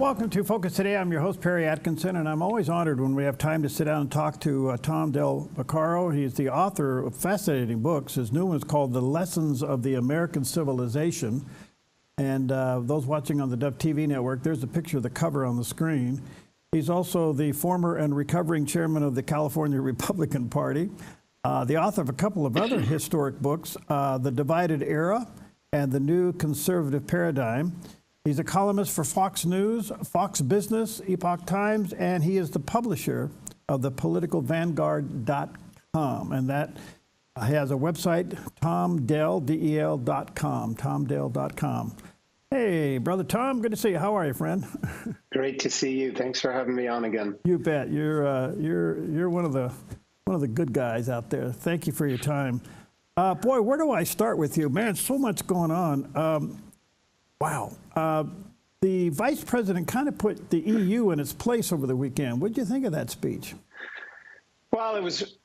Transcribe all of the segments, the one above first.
Welcome to Focus Today. I'm your host, Perry Atkinson, and I'm always honored when we have time to sit down and talk to Tom Del Beccaro. He's the author of fascinating books. His new one is called The Lessons of the American Civilization. And those watching on the Dove TV network, there's a picture of the cover on the screen. He's also the former and recovering chairman of the California Republican Party, the author of a couple of other historic books, The Divided Era and The New Conservative Paradigm. He's a columnist for Fox News, Fox Business, Epoch Times, and he is the publisher of the politicalvanguard.com. And that has a website, tomdel.com, tomdel.com. Hey, Brother Tom, good to see you. How are you, friend? Great to see you. Thanks for having me on again. You bet. You're one of the good guys out there. Thank you for your time. Boy, where do I start with you? Man, so much going on. Wow. The vice president kind of put the EU in its place over the weekend. What did you think of that speech? Well, it was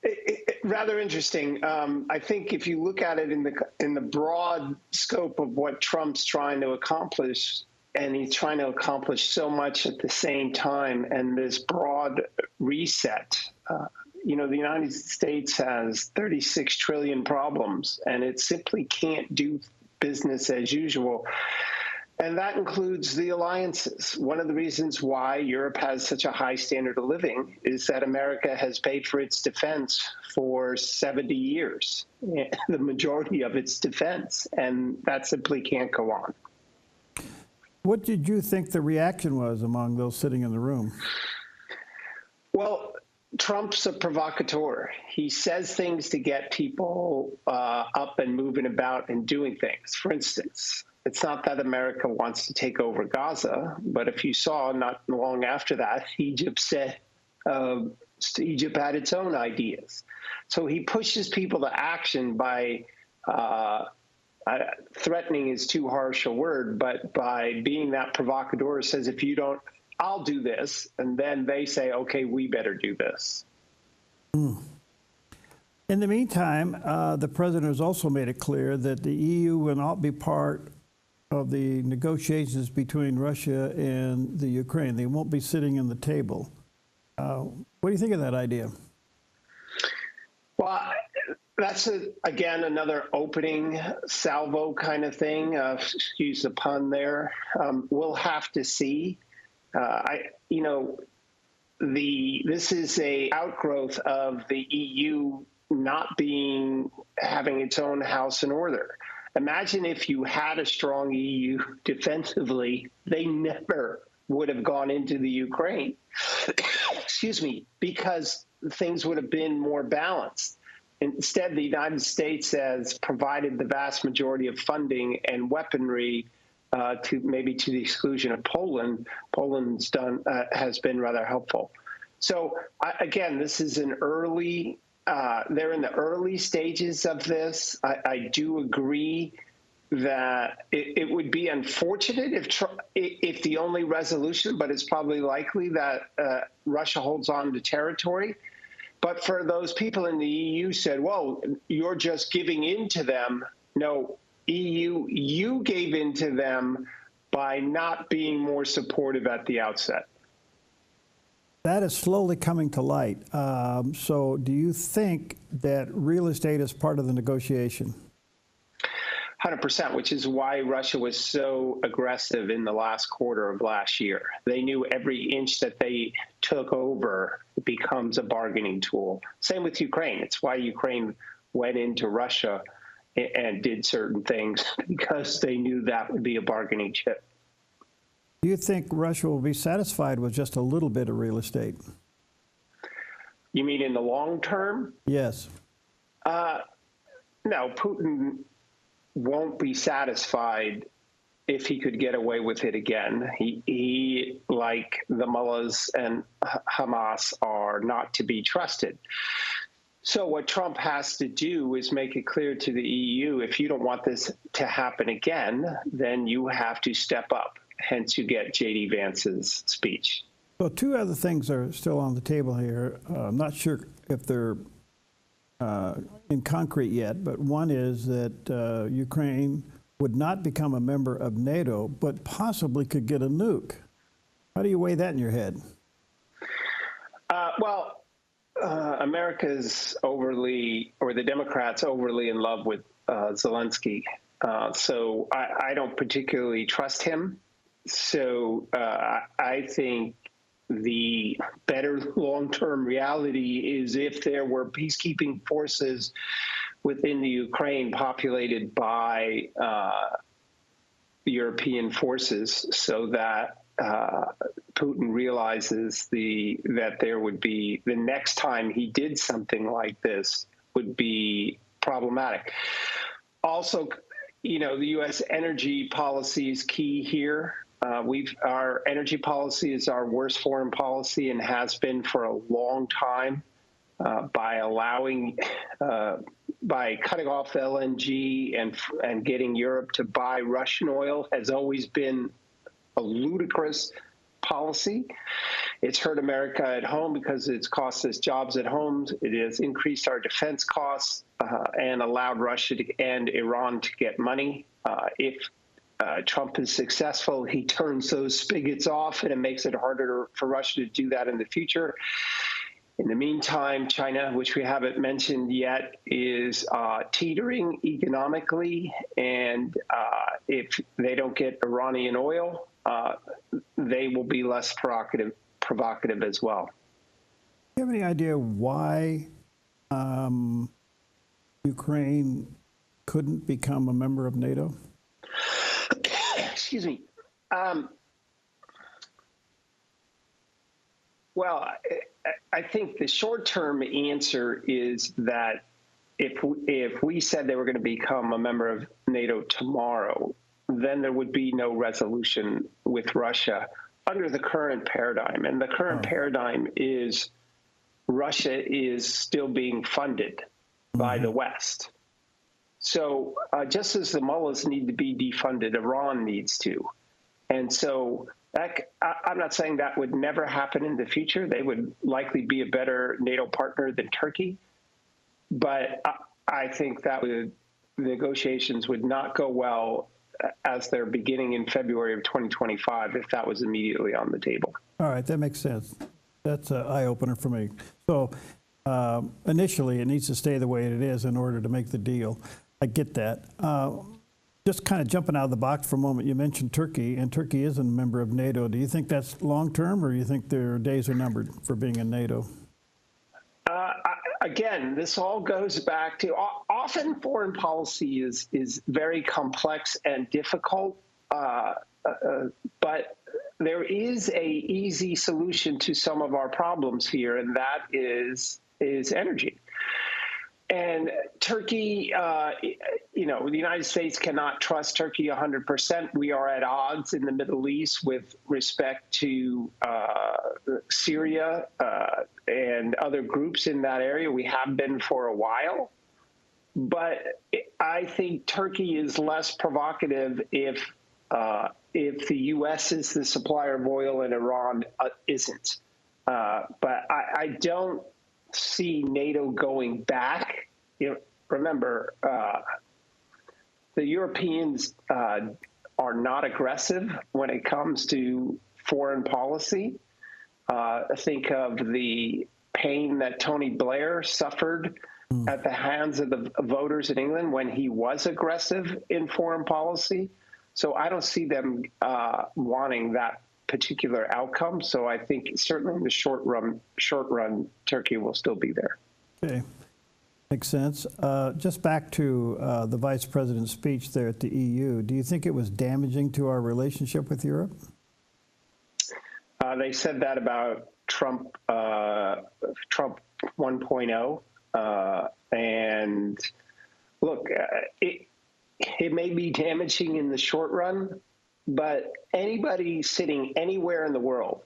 rather interesting. I think if you look at it in the broad scope of what Trump's trying to accomplish, and he's trying to accomplish so much at the same time, and this broad reset, the United States has 36 trillion problems, and it simply can't do business as usual. And that includes the alliances. One of the reasons why Europe has such a high standard of living is that America has paid for its defense for 70 years, the majority of its defense, and that simply can't go on. What did you think the reaction was among those sitting in the room? Well, Trump's a provocateur. He says things to get people up and moving about and doing things. For instance, it's not that America wants to take over Gaza, but if you saw not long after that, Egypt said Egypt had its own ideas. So he pushes people to action by threatening is too harsh a word, but by being that provocateur, says, if you don't, I'll do this. And then they say, okay, we better do this. In the meantime, the president has also made it clear that the EU will not be part of the negotiations between Russia and the Ukraine. They won't be sitting in the table. What do you think of that idea? Well, that's, again, another opening salvo kind of thing. Excuse the pun there. We'll have to see. This is a outgrowth of the EU not having its own house in order. Imagine if you had a strong EU defensively, they never would have gone into the Ukraine, excuse me, because things would have been more balanced. Instead, the United States has provided the vast majority of funding and weaponry to the exclusion of Poland. Poland's has been rather helpful. So again, this is an early. They're in the early stages of this. I do agree that it would be unfortunate if the only resolution, but it's probably likely that Russia holds on to territory. But for those people in the EU said, well, you're just giving in to them. No, EU, you gave in to them by not being more supportive at the outset. That is slowly coming to light. So do you think that real estate is part of the negotiation? 100%, which is why Russia was so aggressive in the last quarter of last year. They knew every inch that they took over becomes a bargaining tool. Same with Ukraine. It's why Ukraine went into Russia and did certain things, because they knew that would be a bargaining chip. Do you think Russia will be satisfied with just a little bit of real estate? You mean in the long term? Yes. No, Putin won't be satisfied if he could get away with it again. He, like the mullahs and Hamas, are not to be trusted. So what Trump has to do is make it clear to the EU, if you don't want this to happen again, then you have to step up. Hence, you get J.D. Vance's speech. Well, two other things are still on the table here. I'm not sure if they're in concrete yet, but one is that Ukraine would not become a member of NATO, but possibly could get a nuke. How do you weigh that in your head? America's overly, or the Democrats overly in love with Zelensky. So I don't particularly trust him. So I think the better long-term reality is if there were peacekeeping forces within the Ukraine populated by European forces, so that Putin realizes that there would be, the next time he did something like this would be problematic. Also, the U.S. energy policy is key here. Our energy policy is our worst foreign policy and has been for a long time. By cutting off LNG and getting Europe to buy Russian oil has always been a ludicrous policy. It's hurt America at home because it's cost us jobs at home. It has increased our defense costs and allowed Russia and Iran to get money. If Trump is successful, he turns those spigots off, and it makes it harder for Russia to do that in the future. In the meantime, China, which we haven't mentioned yet, is teetering economically, and if they don't get Iranian oil, they will be less provocative as well. Do you have any idea why Ukraine couldn't become a member of NATO? Excuse me. Well, I think the short-term answer is that if we said they were going to become a member of NATO tomorrow, then there would be no resolution with Russia under the current paradigm. And the current paradigm is Russia is still being funded by the West. So just as the mullahs need to be defunded, Iran needs to. And so I'm not saying that would never happen in the future. They would likely be a better NATO partner than Turkey. But I think that negotiations would not go well as they're beginning in February of 2025 if that was immediately on the table. All right, that makes sense. That's an eye-opener for me. So initially, it needs to stay the way it is in order to make the deal. I get that. Just kind of jumping out of the box for a moment, you mentioned Turkey, and Turkey is a member of NATO. Do you think that's long-term, or do you think their days are numbered for being in NATO? Again, this all goes back to often foreign policy is very complex and difficult, but there is an easy solution to some of our problems here, and that is energy. And Turkey, the United States cannot trust Turkey 100%. We are at odds in the Middle East with respect to Syria and other groups in that area. We have been for a while. But I think Turkey is less provocative if the U.S. is the supplier of oil and Iran isn't. But I don't see NATO going back. Remember, the Europeans are not aggressive when it comes to foreign policy. Think of the pain that Tony Blair suffered at the hands of the voters in England when he was aggressive in foreign policy. So I don't see them wanting that particular outcome. So I think certainly in the short run, Turkey will still be there. Okay, makes sense. Just back to the Vice President's speech there at the EU. Do you think it was damaging to our relationship with Europe? They said that about Trump 1.0. And look, it may be damaging in the short run, but anybody sitting anywhere in the world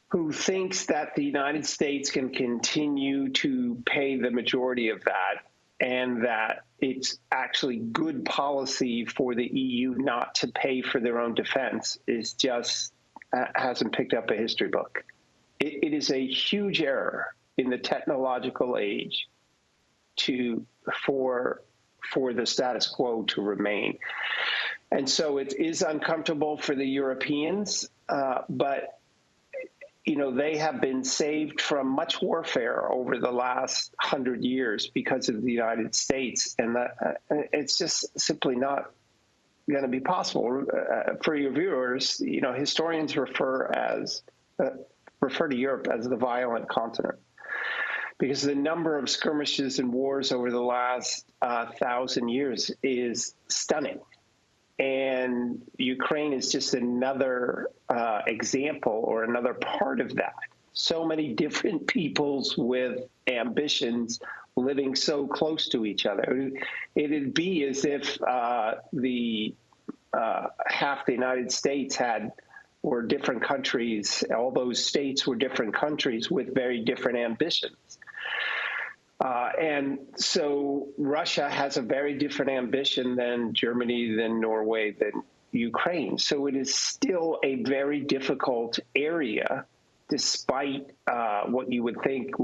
who thinks that the United States can continue to pay the majority of that and that it's actually good policy for the EU not to pay for their own defense is just hasn't picked up a history book. It is a huge error in the technological age for the status quo to remain. And so it is uncomfortable for the Europeans. but they have been saved from much warfare over the last 100 years because of the United States, and it's just simply not going to be possible. For your viewers, historians refer to Europe as the violent continent, because the number of skirmishes and wars over the last 1,000 years is stunning. And Ukraine is just another example or another part of that. So many different peoples with ambitions living so close to each other. It'd be as if the half the United States were different countries. All those states were different countries with very different ambitions. And so Russia has a very different ambition than Germany, than Norway, than Ukraine. So it is still a very difficult area, despite what you would think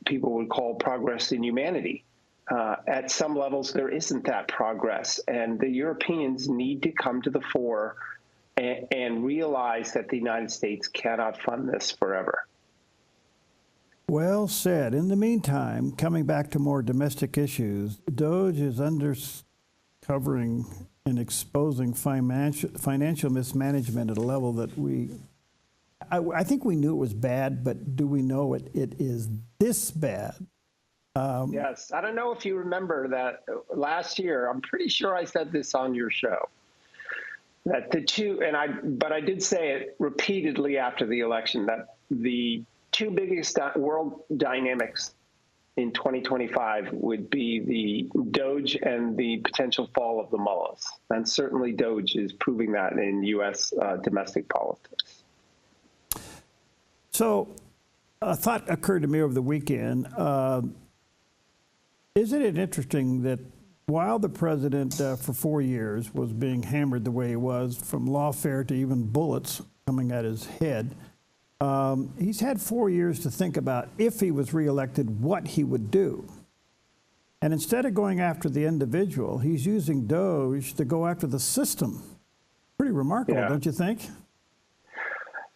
people would call progress in humanity. At some levels, there isn't that progress, and the Europeans need to come to the fore and realize that the United States cannot fund this forever. Well said. In the meantime, coming back to more domestic issues, DOGE is uncovering and exposing financial mismanagement at a level that I think we knew it was bad, but do we know it is this bad? Yes. I don't know if you remember that last year, I'm pretty sure I said this on your show, that but I did say it repeatedly after the election, that the two biggest world dynamics in 2025 would be the DOGE and the potential fall of the mullahs. And certainly DOGE is proving that in U.S. Domestic politics. So a thought occurred to me over the weekend. Isn't it interesting that while the president for 4 years was being hammered the way he was, from lawfare to even bullets coming at his head, he's had 4 years to think about, if he was reelected, what he would do. And instead of going after the individual, he's using DOGE to go after the system. Pretty remarkable, don't you think?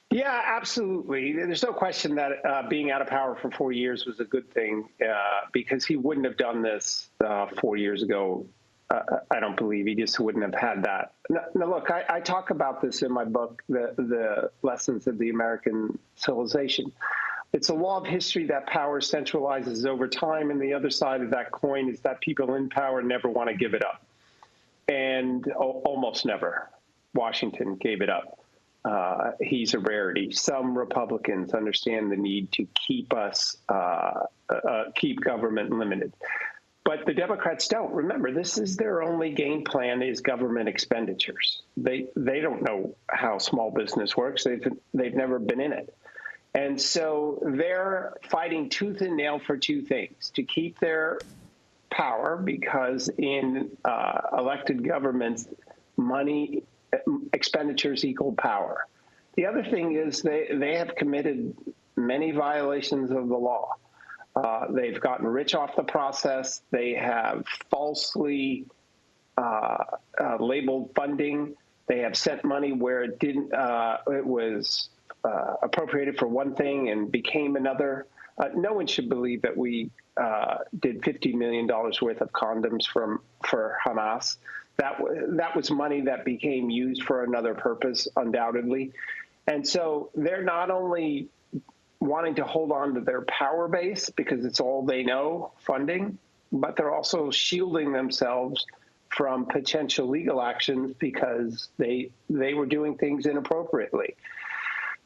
Yeah, absolutely. There's no question that being out of power for 4 years was a good thing, because he wouldn't have done this 4 years ago. I don't believe he just wouldn't have had that. Now, look, I talk about this in my book, The Lessons of the American Civilization. It's a law of history that power centralizes over time, and the other side of that coin is that people in power never want to give it up. And almost never. Washington gave it up. He's a rarity. Some Republicans understand the need to keep government limited. But the Democrats don't. Remember, this is their only game plan, is government expenditures. They don't know how small business works. They've never been in it. And so they're fighting tooth and nail for two things: to keep their power, because in elected governments, money expenditures equal power. The other thing is they have committed many violations of the law. They've gotten rich off the process. They have falsely labeled funding. They have sent money where it didn't. It was appropriated for one thing and became another. No one should believe that we did $50 million worth of condoms for Hamas. That was money that became used for another purpose, undoubtedly. And so they're not only wanting to hold on to their power base because it's all they know, funding, but they're also shielding themselves from potential legal actions because they were doing things inappropriately.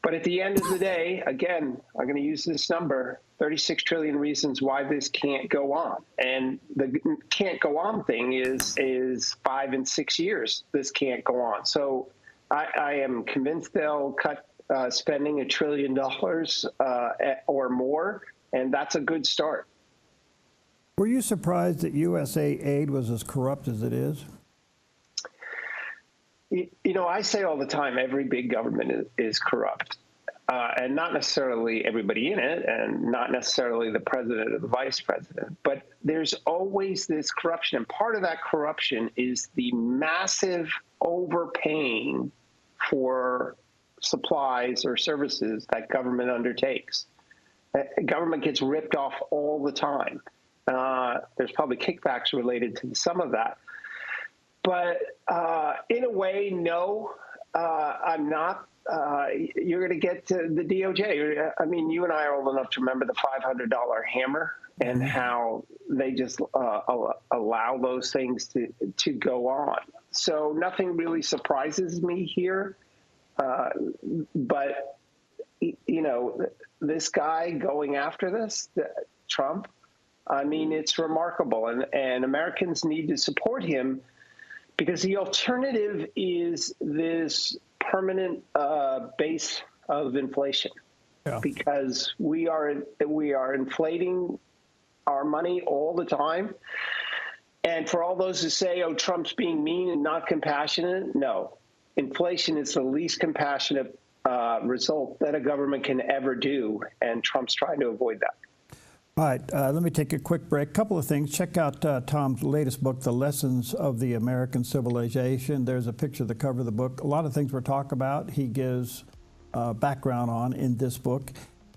But at the end of the day, again, I'm going to use this number, 36 trillion reasons why this can't go on. And the can't go on thing is 5 and 6 years this can't go on. So I am convinced they'll cut spending $1 trillion or more, and that's a good start. Were you surprised that USA aid was as corrupt as it is? You know, I say all the time, every big government is corrupt, and not necessarily everybody in it, and not necessarily the president or the vice president, but there's always this corruption. And part of that corruption is the massive overpaying for supplies or services that government undertakes. Government gets ripped off all the time. There's probably kickbacks related to some of that. But in a way, no, I'm not. You're going to get to the DOJ. I mean, you and I are old enough to remember the $500 hammer and how they just allow those things to go on. So nothing really surprises me here. But, you know, this guy going after this, Trump, I mean, it's remarkable. And Americans need to support him because the alternative is this permanent base of inflation. Yeah. Because we are inflating our money all the time. And for all those who say, oh, Trump's being mean and not compassionate, no. Inflation is the least compassionate result that a government can ever do, and Trump's trying to avoid that. All right, let me take a quick break. Couple of things. Check out Tom's latest book, The Lessons of the American Civilization. There's a picture of the cover of the book. A lot of things we're talking about, he gives background on in this book.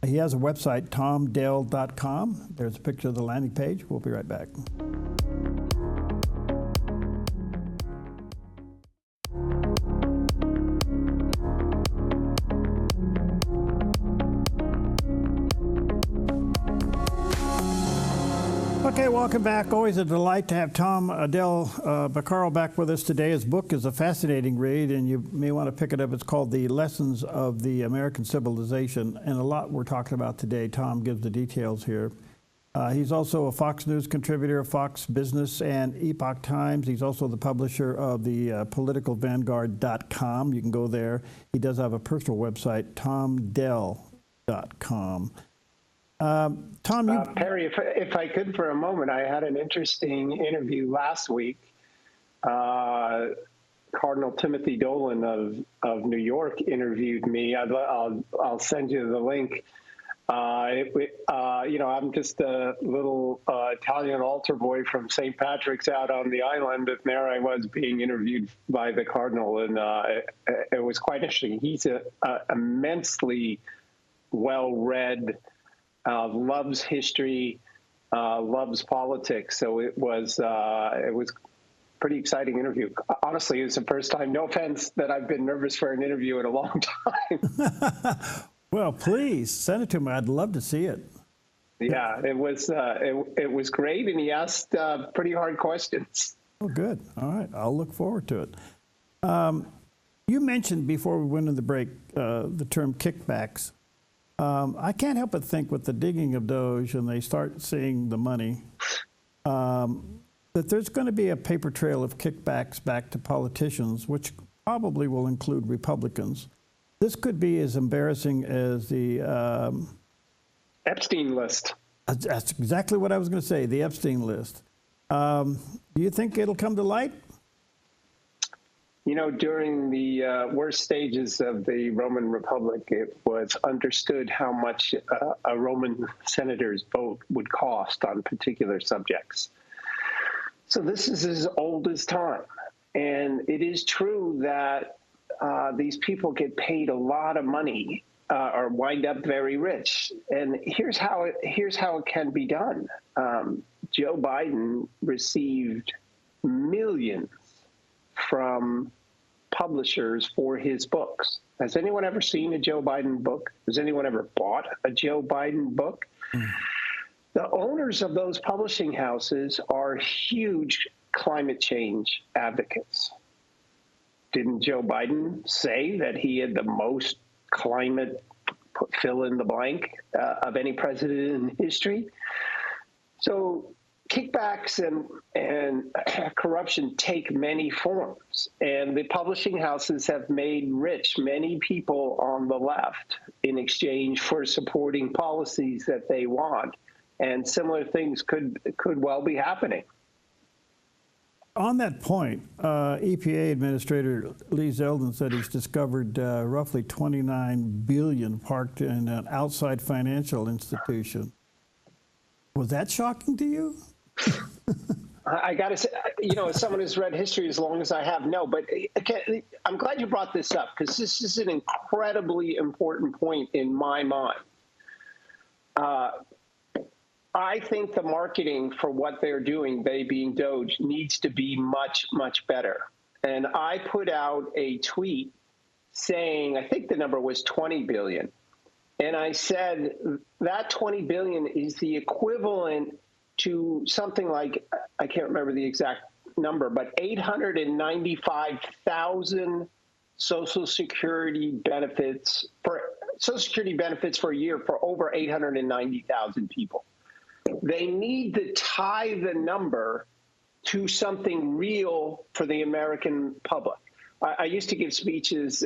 He has a website, tomdell.com. There's a picture of the landing page. We'll be right back. Okay, welcome back. Always a delight to have Tom Beccaro back with us today. His book is a fascinating read, and you may want to pick it up. It's called The Lessons of the American Civilization, and a lot we're talking about today. Tom gives the details here. He's also a Fox News contributor, Fox Business, and Epoch Times. He's also the publisher of the politicalvanguard.com. You can go there. He does have a personal website, tomdell.com. Tom, Perry, if I could for a moment, I had an interesting interview last week. Cardinal Timothy Dolan of New York interviewed me. I'll send you the link. You know, I'm just a little Italian altar boy from St. Patrick's out on the island, and there I was being interviewed by the Cardinal, and it was quite interesting. He's a immensely well-read, loves history, loves politics. So it was pretty exciting interview. Honestly, it's the first time, no offense, that I've been nervous for an interview in a long time. Well, please send it to me. I'd love to see it. Yeah, it was great, and he asked pretty hard questions. Oh, good. All right, I'll look forward to it. You mentioned before we went into the break the term kickbacks. I can't help but think with the digging of Doge and they start seeing the money, that there's going to be a paper trail of kickbacks back to politicians, which probably will include Republicans. This could be as embarrassing as the Epstein list. That's exactly what I was going to say, the Epstein list. Do you think it'll come to light? You know, during the worst stages of the Roman Republic, it was understood how much a Roman senator's vote would cost on particular subjects. So this is as old as time. And it is true that these people get paid a lot of money or wind up very rich. And here's how it can be done. Joe Biden received millions from publishers for his books. Has anyone ever seen a Joe Biden book? Has anyone ever bought a Joe Biden book? The owners of those publishing houses are huge climate change advocates. Didn't Joe Biden say that he had the most climate, fill in the blank, of any president in history? So kickbacks and corruption take many forms, and the publishing houses have made rich many people on the left in exchange for supporting policies that they want, and similar things could well be happening. On that point, EPA Administrator Lee Zeldin said he's discovered roughly $29 billion parked in an outside financial institution. Was that shocking to you? I got to say, as someone who's read history as long as I have, no, but I'm glad you brought this up because this is an incredibly important point in my mind. I think the marketing for what they're doing, they being Doge, needs to be much, much better. And I put out a tweet saying, I think the number was 20 billion. And I said that 20 billion is the equivalent to something like, I can't remember the exact number, but 895,000 Social Security benefits for a year for over 890,000 people. They need to tie the number to something real for the American public. I used to give speeches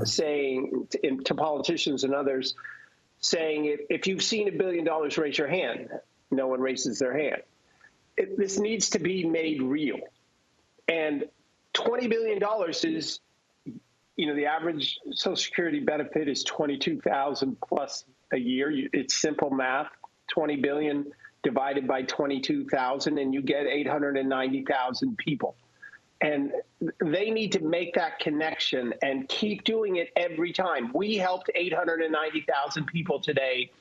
saying to politicians and others, saying, if you've seen $1 billion, raise your hand. No one raises their hand. This needs to be made real. And $20 billion is, the average Social Security benefit is $22,000 plus a year. It's simple math. 20 billion divided by 22,000, and you get 890,000 people. And they need to make that connection and keep doing it every time. We helped 890,000 people today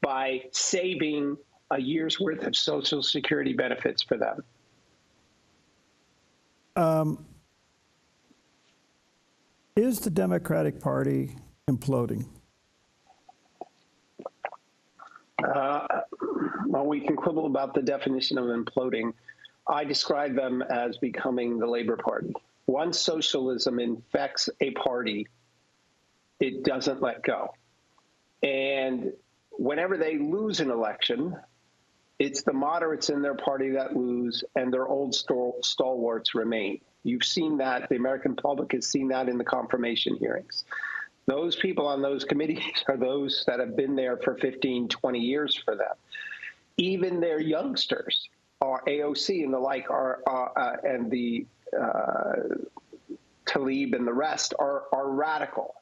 by saving a year's worth of Social Security benefits for them. Is the Democratic Party imploding? Well, we can quibble about the definition of imploding. I describe them as becoming the Labor Party. Once socialism infects a party, it doesn't let go. And whenever they lose an election, it's the moderates in their party that lose, and their old stalwarts remain. You've seen that. The American public has seen that in the confirmation hearings. Those people on those committees are those that have been there for 15, 20 years for them. Even their youngsters, our AOC and the like, and the Tlaib and the rest are radical.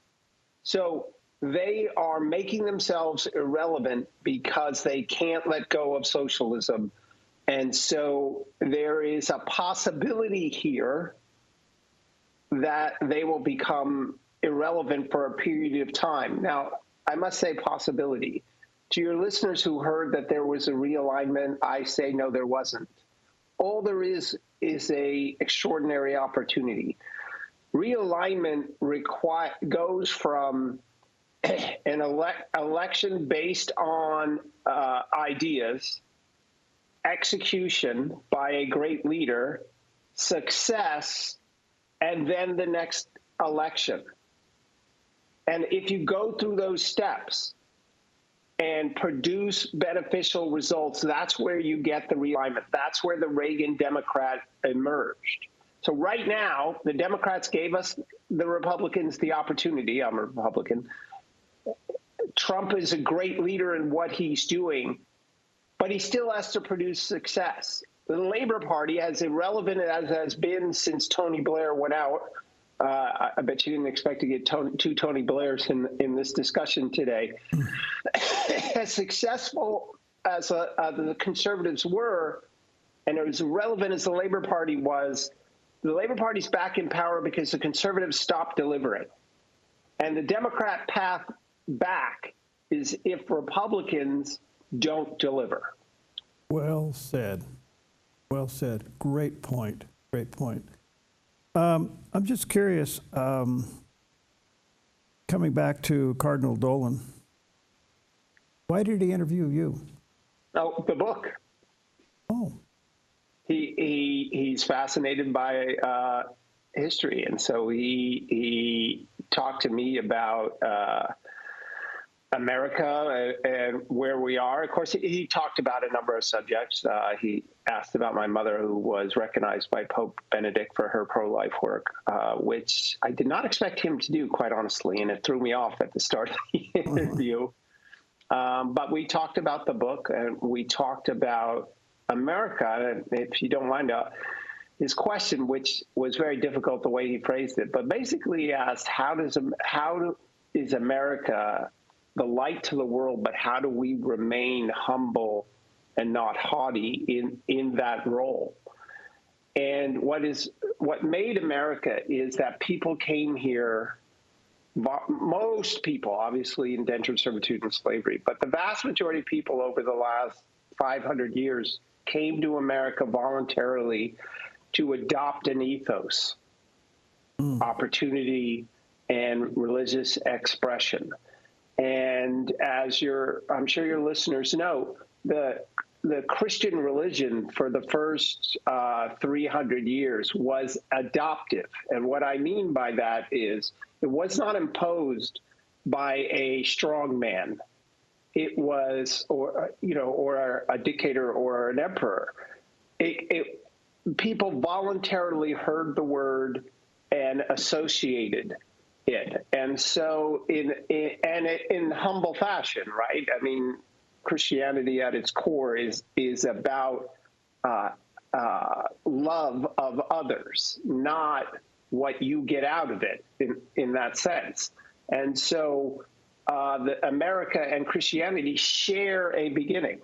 So they are making themselves irrelevant because they can't let go of socialism. And so there is a possibility here that they will become irrelevant for a period of time. Now, I must say possibility. To your listeners who heard that there was a realignment, I say no, there wasn't. All there is a extraordinary opportunity. Realignment goes from an election based on ideas, execution by a great leader, success, and then the next election. And if you go through those steps and produce beneficial results, that's where you get the realignment. That's where the Reagan Democrat emerged. So right now, the Democrats gave us, the Republicans, the opportunity. I'm a Republican. Trump is a great leader in what he's doing, but he still has to produce success. The Labor Party, as irrelevant as has been since Tony Blair went out, I bet you didn't expect to get two Tony Blairs in this discussion today. As successful as the conservatives were, and as relevant as the Labor Party was, the Labor Party's back in power because the conservatives stopped delivering. And the Democrat path back is if Republicans don't deliver. Well said. Well said. Great point. Great point. I'm just curious, coming back to Cardinal Dolan, why did he interview you? Oh, the book. Oh. He's fascinated by history, and so he talked to me about America and where we are. Of course, he talked about a number of subjects. He asked about my mother, who was recognized by Pope Benedict for her pro-life work, which I did not expect him to do, quite honestly, and it threw me off at the start of the interview. But we talked about the book, and we talked about America. If you don't mind, his question, which was very difficult the way he phrased it, but basically he asked, how is America the light to the world, but how do we remain humble and not haughty in that role? And what made America is that people came here, most people, obviously, indentured servitude and slavery, but the vast majority of people over the last 500 years came to America voluntarily to adopt an ethos, opportunity, and religious expression. And as I'm sure your listeners know, the Christian religion for the first 300 years was adoptive. And what I mean by that is it was not imposed by a strong man. It was, or a dictator or an emperor. People voluntarily heard the word and associated it. And so in humble fashion, right? I mean, Christianity at its core is about love of others, not what you get out of it in that sense. And so America and Christianity share a beginning.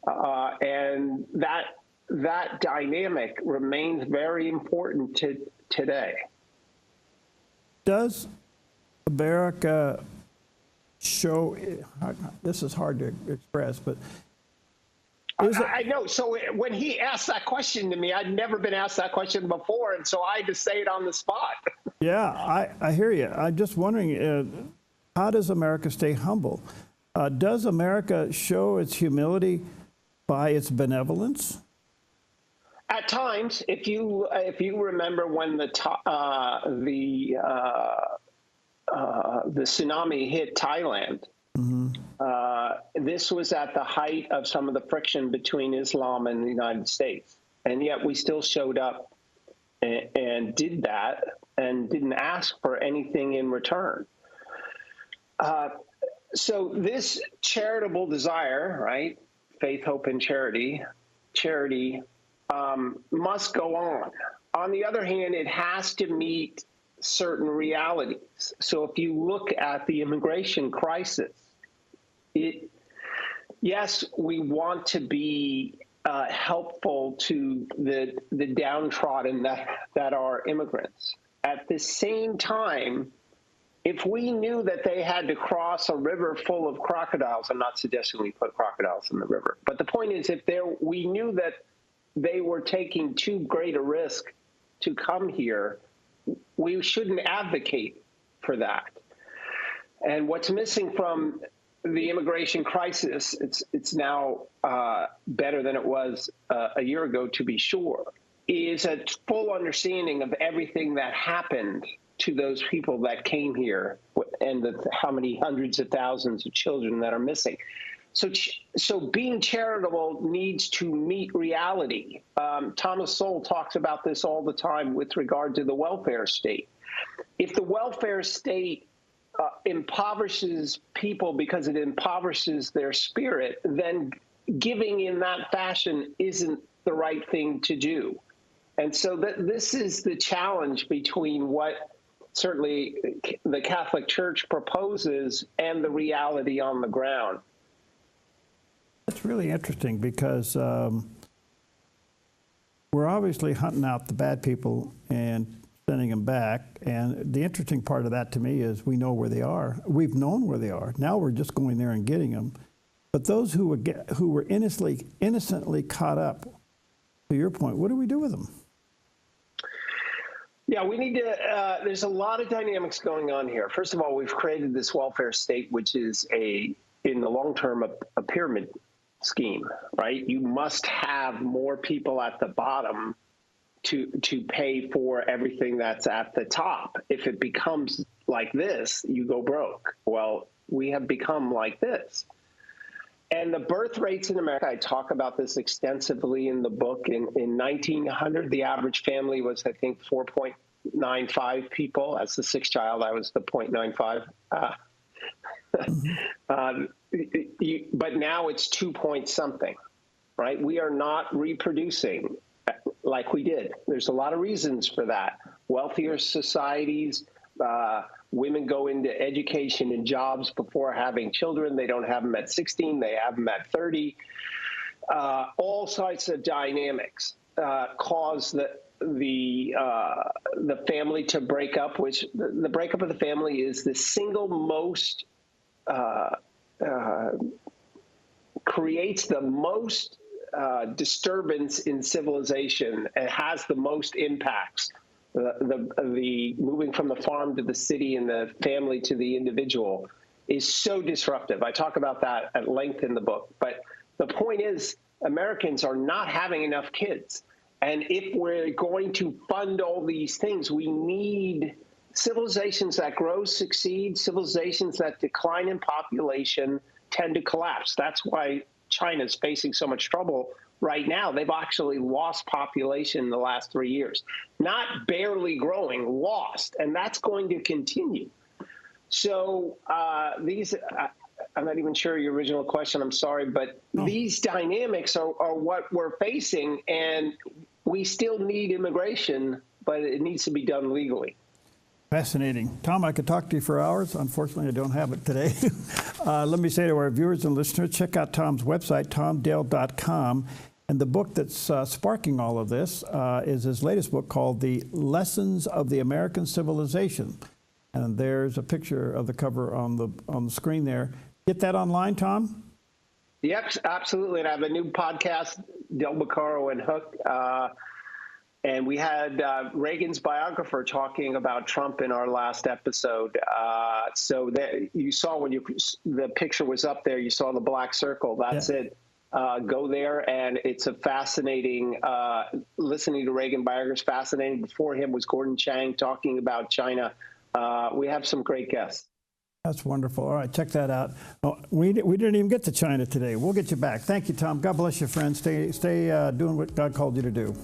And that dynamic remains very important today. Does America show, this is hard to express, but I know. So when he asked that question to me, I'd never been asked that question before, and so I had to say it on the spot. Yeah, I hear you. I'm just wondering, how does America stay humble? Does America show its humility by its benevolence? At times, if you remember when the tsunami hit Thailand, this was at the height of some of the friction between Islam and the United States, and yet we still showed up and did that and didn't ask for anything in return. So this charitable desire, right? Faith, hope, and charity must go on. On the other hand, it has to meet certain realities. So if you look at the immigration crisis, yes, we want to be helpful to the downtrodden that are immigrants. At the same time, if we knew that they had to cross a river full of crocodiles, I'm not suggesting we put crocodiles in the river, but the point is, we knew that they were taking too great a risk to come here, we shouldn't advocate for that. And what's missing from the immigration crisis, it's now better than it was a year ago, to be sure, is a full understanding of everything that happened to those people that came here and how many hundreds of thousands of children that are missing. So being charitable needs to meet reality. Thomas Sowell talks about this all the time with regard to the welfare state. If the welfare state impoverishes people because it impoverishes their spirit, then giving in that fashion isn't the right thing to do. And so this is the challenge between what certainly the Catholic Church proposes and the reality on the ground. That's really interesting because we're obviously hunting out the bad people and sending them back. And the interesting part of that to me is we know where they are. We've known where they are. Now we're just going there and getting them. But those who were innocently caught up, to your point, what do we do with them? Yeah, we need to, there's a lot of dynamics going on here. First of all, we've created this welfare state, which is in the long term, a pyramid scheme, right? You must have more people at the bottom to pay for everything that's at the top. If it becomes like this, you go broke. Well, we have become like this. And the birth rates in America, I talk about this extensively in the book. In 1900, the average family was, I think, 4.95 people. As the sixth child, I was the 0.95. But now it's 2 point something, right? We are not reproducing like we did. There's a lot of reasons for that. Wealthier societies, women go into education and jobs before having children. They don't have them at 16. They have them at 30. All sorts of dynamics cause the family to break up, which the breakup of the family is the single most creates the most disturbance in civilization and has the most impacts. The moving from the farm to the city and the family to the individual is so disruptive. I talk about that at length in the book. But the point is, Americans are not having enough kids. And if we're going to fund all these things, we need civilizations that grow succeed, civilizations that decline in population tend to collapse. That's why China's facing so much trouble right now. They've actually lost population in the last 3 years. Not barely growing, lost. And that's going to continue. So I'm not even sure your original question, I'm sorry, but these dynamics are what we're facing, and we still need immigration, but it needs to be done legally. Fascinating. Tom, I could talk to you for hours. Unfortunately, I don't have it today. Let me say to our viewers and listeners, check out Tom's website, tomdale.com. And the book that's sparking all of this is his latest book called The Lessons of the American Civilization. And there's a picture of the cover on the screen there. Get that online, Tom? Yep, absolutely. And I have a new podcast, Beccaro and Hook. And we had Reagan's biographer talking about Trump in our last episode. So that you saw when the picture was up there, you saw the black circle. That's it. Go there, and it's a fascinating, listening to Reagan biography is fascinating. Before him was Gordon Chang talking about China. We have some great guests. That's wonderful. All right, check that out. Oh, we didn't even get to China today. We'll get you back. Thank you, Tom. God bless you, friend. Stay doing what God called you to do.